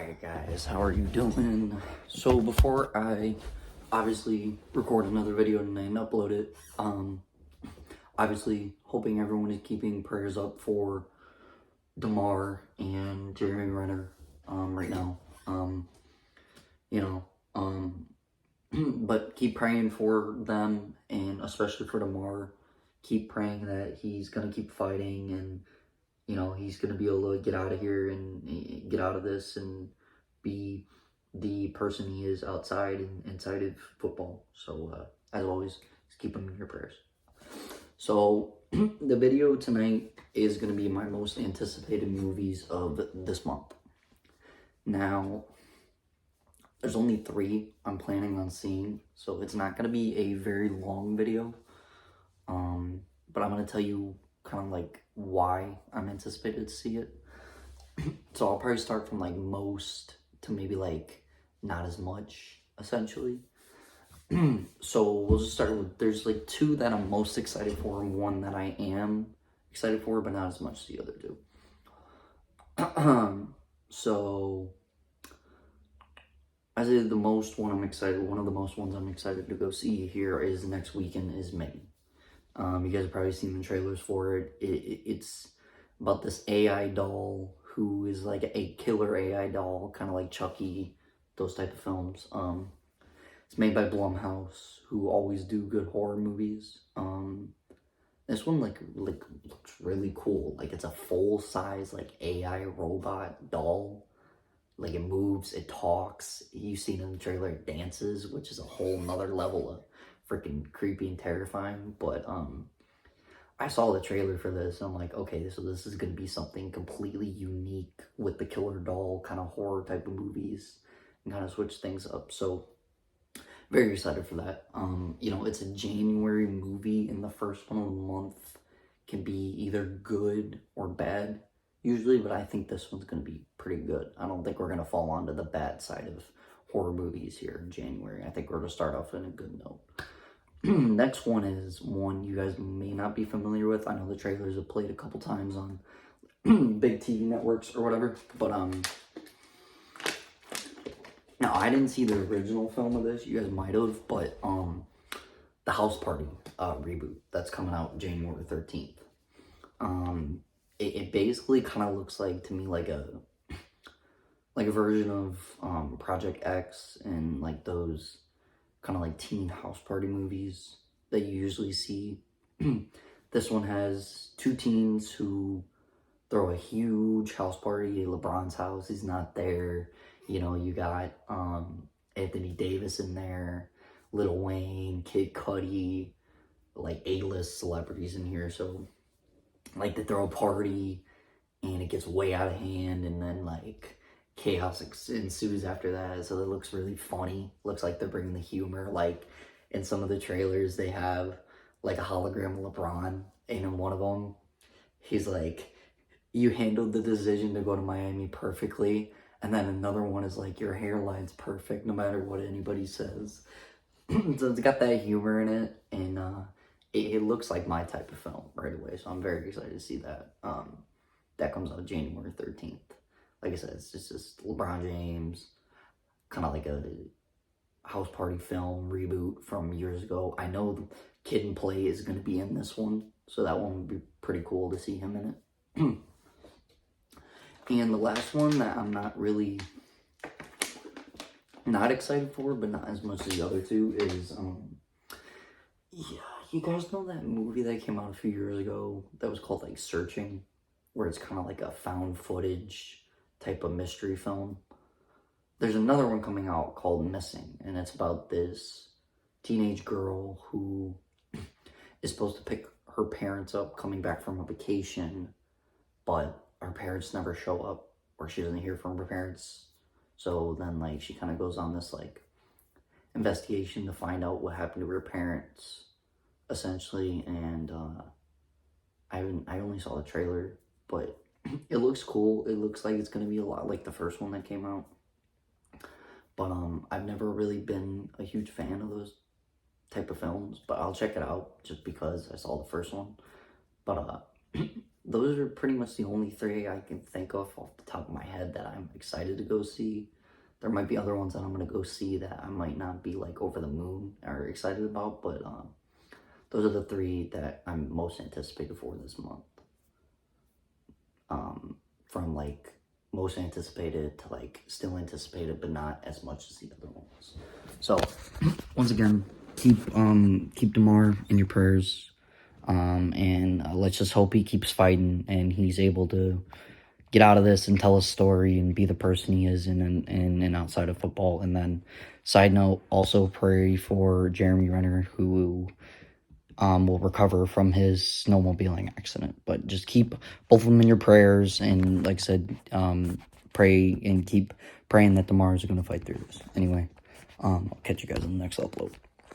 Alright guys, how are you doing? So before I obviously record another video and then upload it, obviously hoping everyone is keeping prayers up for Damar and Jeremy Renner right now. You know, but keep praying for them, and especially for Damar. Keep praying that he's gonna keep fighting, and he's going to be able to get out of here and get out of this and be the person he is outside and inside of football. So, as always, just keep him in your prayers. So, the video tonight is going to be my most anticipated movies of this month. Now, there's only 3 I'm planning on seeing, so it's not going to be a very long video. But I'm going to tell you kind of like why I'm anticipated to see it. So I'll probably start from like most to maybe like not as much, essentially. So we'll just start with, there's like 2 that I'm most excited for and 1 that I am excited for, but not as much as the other 2. So I say the most one I'm excited, one of the most ones I'm excited to go see here is next weekend is Megan. You guys have probably seen the trailers for it. It's about this AI doll who is like a killer AI doll, kind of like Chucky, those type of films. It's made by Blumhouse, who always do good horror movies. This one like looks really cool. Like it's a full size like AI robot doll. Like it moves, it talks. You've seen in the trailer, it dances, which is a whole nother level of freaking creepy and terrifying. But I saw the trailer for this and I'm like, okay, so this is gonna be something completely unique with the killer doll kind of horror type of movies and kind of switch things up. So very excited for that. It's a January movie, and the first one of the month can be either good or bad usually, but I think this one's gonna be pretty good. I don't think we're gonna fall onto the bad side of horror movies here in January. I think we're gonna start off in a good note. Next one is one you guys may not be familiar with. I know the trailers have played a couple times on big TV networks or whatever, but now I didn't see the original film of this. You guys might have, but the House Party reboot that's coming out January 13th. It basically kind of looks like to me like a version of Project X and like those kind of like teen house party movies that you usually see. This one has 2 teens who throw a huge house party at LeBron's house. He's not there. You got Anthony Davis in there, Lil Wayne, Kid Cudi, like A-list celebrities in here. So like they throw a party and it gets way out of hand, and then like chaos ensues after that. So it looks really funny. Looks like they're bringing the humor. Like in some of the trailers, they have like a hologram of LeBron, and in one of them, he's like, "You handled the decision to go to Miami perfectly." And then another one is like, "Your hairline's perfect no matter what anybody says." So it's got that humor in it, and it looks like my type of film right away. So I'm very excited to see that. That comes out January 13th. Like I said, it's just LeBron James, kind of like a house party film reboot from years ago. I know the Kid and Play is going to be in this one, so that one would be pretty cool to see him in it. And the last one that I'm not excited for, but not as much as the other 2 is, yeah, you guys know that movie that came out a few years ago that was called like Searching, where it's kind of like a found footage type of mystery film. There's another one coming out called Missing, and it's about this teenage girl who is supposed to pick her parents up coming back from a vacation, but her parents never show up, or she doesn't hear from her parents. So then like she kind of goes on this like investigation to find out what happened to her parents, essentially. And I only saw the trailer, but it looks cool. It looks like it's going to be a lot like the first one that came out. But I've never really been a huge fan of those type of films, but I'll check it out just because I saw the first one. But those are pretty much the only three I can think of off the top of my head that I'm excited to go see. There might be other ones that I'm gonna go see that I might not be like over the moon or excited about, but those are the three that I'm most anticipated for this month. From like most anticipated to like still anticipated, but not as much as the other ones. So once again, keep Damar in your prayers, and let's just hope he keeps fighting and he's able to get out of this and tell a story and be the person he is in and outside of football. And then, side note, also pray for Jeremy Renner, who will recover from his snowmobiling accident. But just keep both of them in your prayers, and like I said, pray and keep praying that the Mars are going to fight through this. Anyway, I'll catch you guys in the next upload.